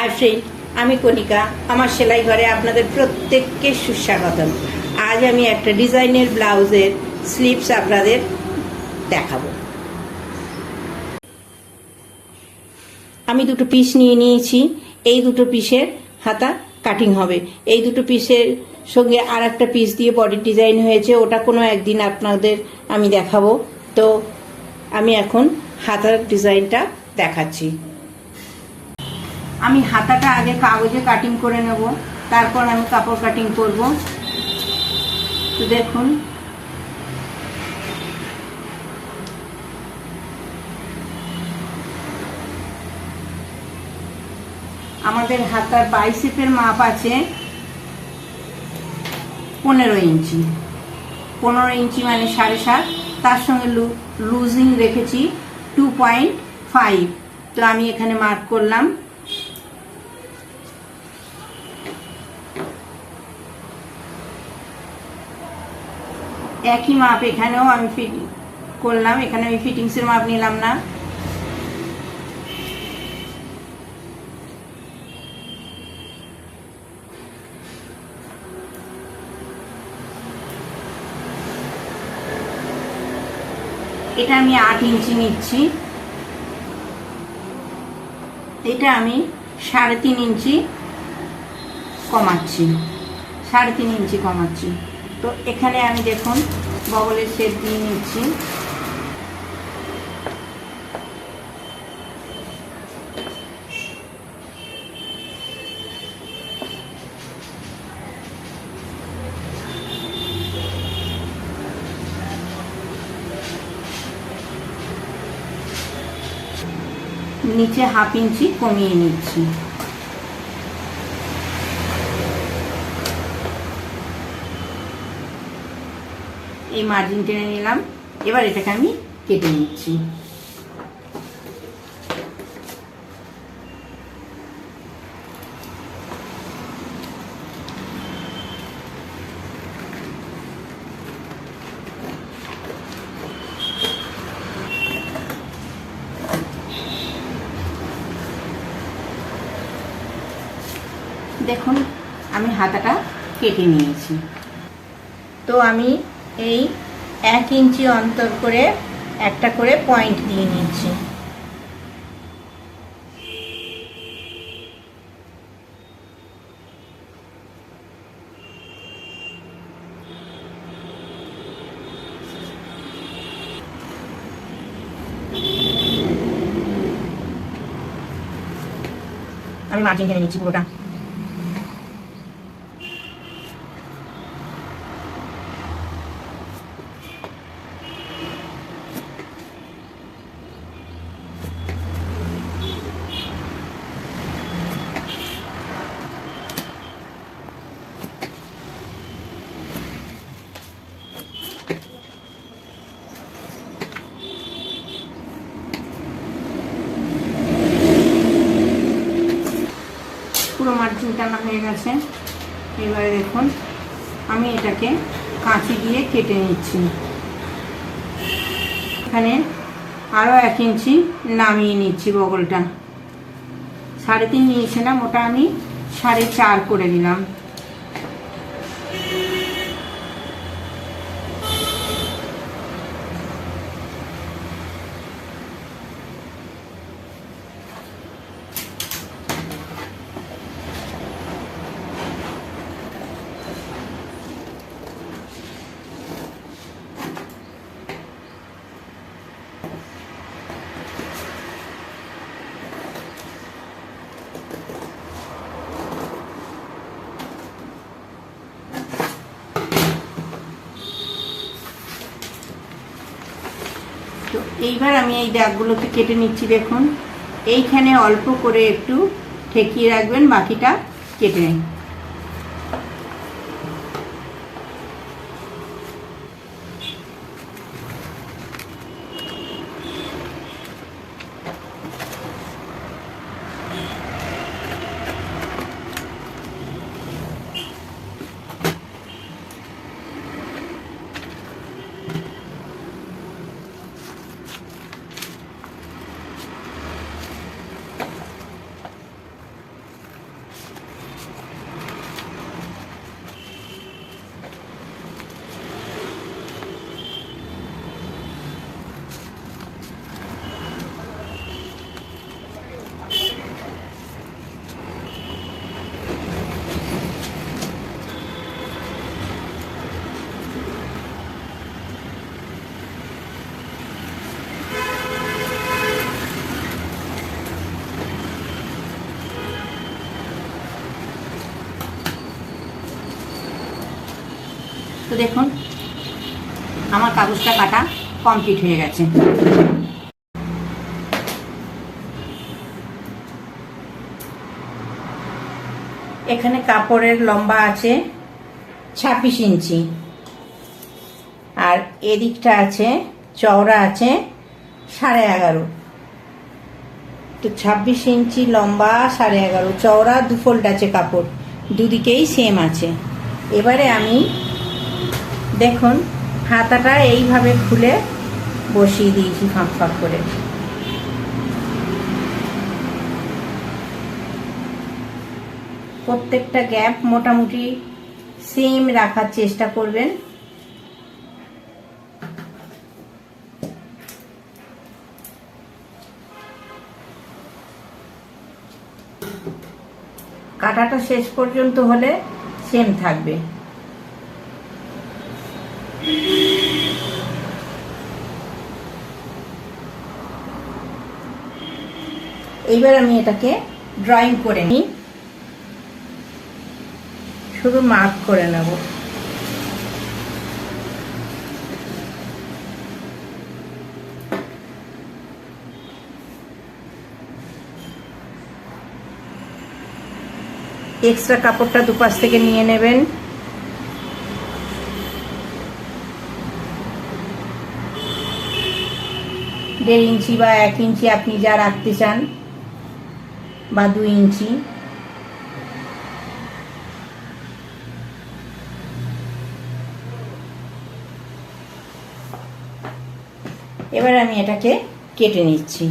Hi friend, আমি কণিকা। আমার সেলাই ঘরে আপনাদের প্রত্যেককে সুস্বাগতম। আজ আমি একটা ডিজাইনের ব্লাউজের স্লিভস আপনাদের দেখাবো। আমি দুটো পিস নিয়ে নিয়েছি। এই দুটো পিসের হাতা কাটিং হবে। এই দুটো পিসের সঙ্গে আর একটা পিস দিয়ে বডি ডিজাইন হয়েছে, ওটা কোনো একদিন আপনাদের আমি দেখাবো। তো আমি এখন হাতার ডিজাইনটা দেখাচ্ছি। আমি হাতাটা আগে কাগজে কাটিং করে নেব, তারপর আমি কাপড় কাটিং করব। তো দেখুন, আমাদের হাতার বাইসেপের মাপ আছে 15 ইঞ্চি। 15 ইঞ্চি মানে 7.5। তার সঙ্গে লুজিং রেখেছি 2.5। তো আমি এখানে মার্ক করলাম। একই মাপ এখানেও আমি ফিট করলাম। এখানে আমি ফিটিংসের মাপ নিলাম না। এটা আমি 8 ইঞ্চি নিচ্ছি। এটা আমি 3.5 ইঞ্চি কমাচ্ছি। 3.5 ইঞ্চি কমাচ্ছি। তো এখানে আমি দেখুন বগলের শেপ দিয়ে নিচ্ছি। নিচে 1/2 ইঞ্চি কমিয়ে নিচ্ছি। এই মার্জিন টেনে নিলাম। এবার এটাকে আমি কেটে নিচ্ছি। দেখুন, আমি হাতাটা কেটে নিয়েছি। তো আমি এই 1 ইঞ্চি অন্তর করে একটা করে পয়েন্ট দিয়ে নিচ্ছি। আমি মার্জিন টেনে নিচ্ছি পুরোটা। পুরো মার্জিন টানা হয়ে গেছে। এবারে দেখুন, আমি এটাকে কাঁচি দিয়ে কেটে নিচ্ছি। এখানে আরও 1 ইঞ্চি নামিয়ে নিচ্ছি বগলটা। 3.5 নিয়েছিলাম, ওটা আমি 4.5 করে দিলাম। তো এইবার আমি এই দাগগুলোকে কেটে নিচ্ছি। দেখুন, এইখানে অল্প করে একটু ঠেকিয়ে রাখবেন, বাকিটা কেটে নিন। তো দেখুন আমার কাগজটা কাটা কমপ্লিট হয়ে গেছে। এখানে কাপড়ের লম্বা আছে 26 ইঞ্চি, আর এদিকটা আছে চওড়া আছে 11.5। তো 26 ইঞ্চি লম্বা, 11.5 চওড়া, 2 ফোল্ড আছে কাপড়, দুদিকেই সেম আছে। এবারে আমি দেখুন হাতাটা এইভাবে খুলে বসিয়ে দিয়েছি ফাঁক ফাঁক করে। প্রত্যেকটা গ্যাপ মোটামুটি সেম রাখার চেষ্টা করবেন। কাটাটা শেষ পর্যন্ত হলে সেম থাকবে। এইবার আমি এটাকে ড্রয়িং করে নিই, শুধু মার্ক করে নেব। এক্সট্রা কাপড়টা দুপাশ থেকে নিয়ে নেবেন। দেড় ইঞ্চি বা 1 ইঞ্চি আপনি যা রাখতে চান, বা 2 ইঞ্চি। এবার আমি এটাকে কেটে নিচ্ছি।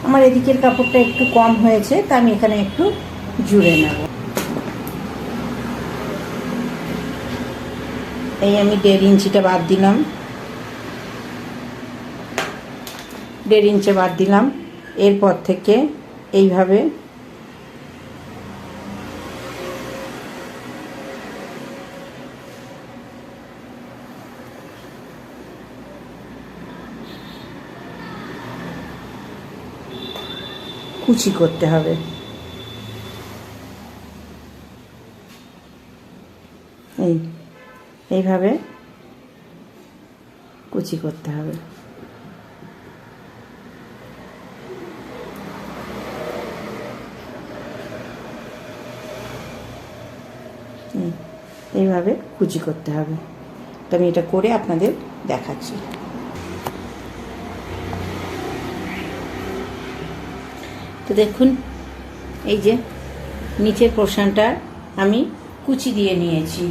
আমার এদিকের কাপড়টা একটু কম হয়েছে, তা আমি এখানে একটু জুড়ে নেব। এই আমি 1.5 ইঞ্চিটা বাদ দিলাম, 1.5 ইঞ্চি বাদ দিলাম। এরপর থেকে এইভাবে কুচি করতে হবে। এইভাবে কুচি করতে হবে। এইভাবে কুচি করতে হবে। তো আমি এটা করে আপনাদের দেখাচ্ছি। তো দেখুন এই যে নিচের পোর্শনটা আমি কুচি দিয়ে নিয়েছি।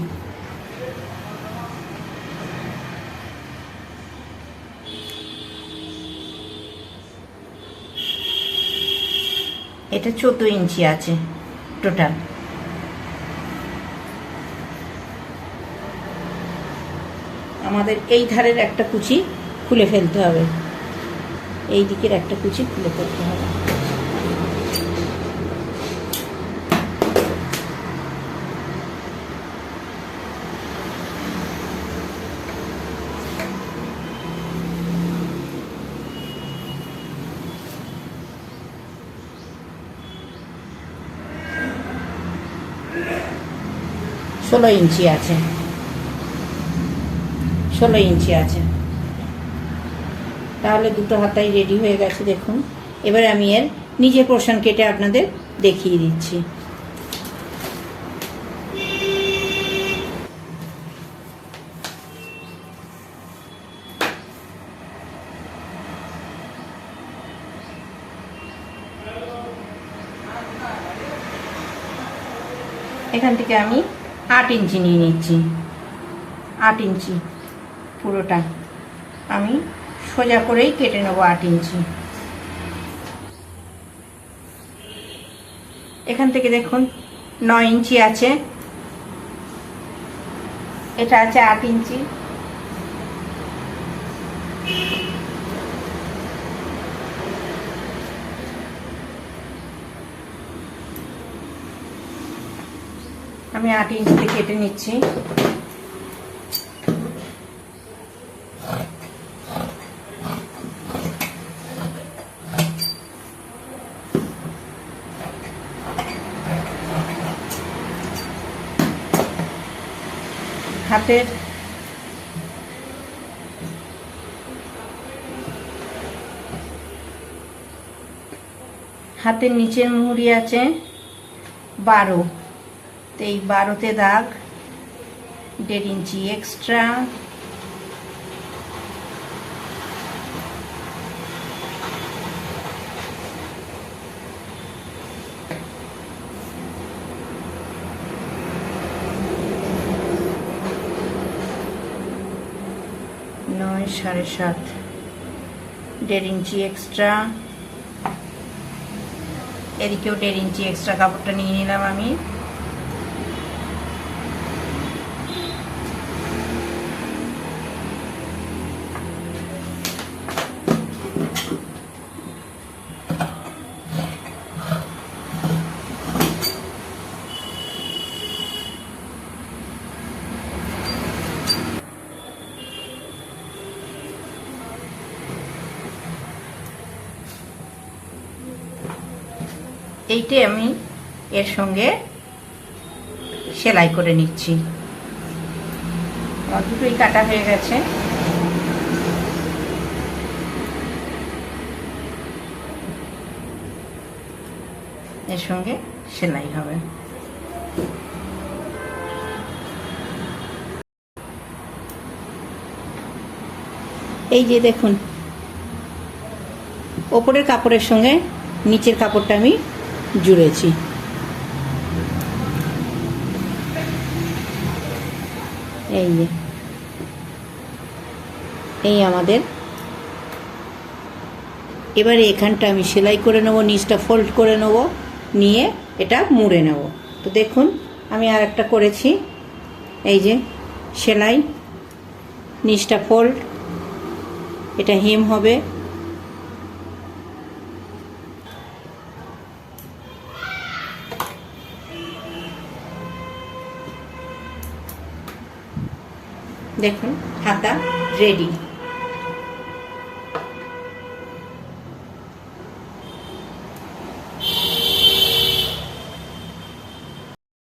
এটা 14 ইঞ্চি আছে টোটাল। আমাদের এই ধারের একটা কুচি খুলে ফেলতে হবে, এই দিকের একটা কুচি খুলে ফেলতে হবে। ষোলো ইঞ্চি আছে, 16 ইঞ্চি আছে। তাহলে দুটো হাতাই রেডি হয়ে গেছে দেখুন। এবার আমি এর নিচের পোর্শন কেটে আপনাদের দেখিয়ে দিচ্ছি। এখান থেকে আমি 8 ইঞ্চি নিয়ে নিচ্ছি। 8 ইঞ্চি পুরোটা আমি সোজা করেই কেটে নেব 8 ইঞ্চি। এখান থেকে দেখুন 9 ইঞ্চি আছে, এটা আছে 8 ইঞ্চি। আমি 8 ইঞ্চিতে কেটে নিচ্ছি। হাতের নিচের মুহুরি আছে 12, তো এই 12তে দাগ 1.5 ইঞ্চি এক্সট্রা। নয় 7.5, 1.5 ইঞ্চি এক্সট্রা। এদিকেও 1.5 ইঞ্চি এক্সট্রা কাপড়টা নিয়ে নিলাম আমি। এইটাই আমি এর সঙ্গে সেলাই করে নিচ্ছি। আমার দুটোই কাটা হয়ে গেছে। এর সঙ্গে সেলাই হবে। এই যে দেখুন, ওপরের কাপড়ের সঙ্গে নিচের কাপড়টা আমি জুড়েছি। এই যে এই আমাদের, এবারে এখানটা আমি সেলাই করে নেব, নিচটা ফোল্ড করে নেব, নিয়ে এটা মুড়ে নেব। তো দেখুন আমি আর একটা করেছি, এই যে সেলাই, নিচটা ফোল্ড, এটা হেম হবে। দেখুন হাতা রেডি।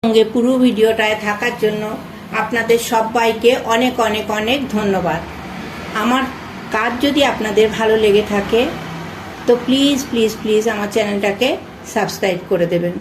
সঙ্গে পুরো ভিডিওটায় থাকার জন্য আপনাদের সবাইকে অনেক অনেক অনেক ধন্যবাদ। আমার কাজ যদি আপনাদের ভালো লেগে থাকে তো প্লিজ প্লিজ প্লিজ আমার চ্যানেলটাকে সাবস্ক্রাইব করে দেবেন।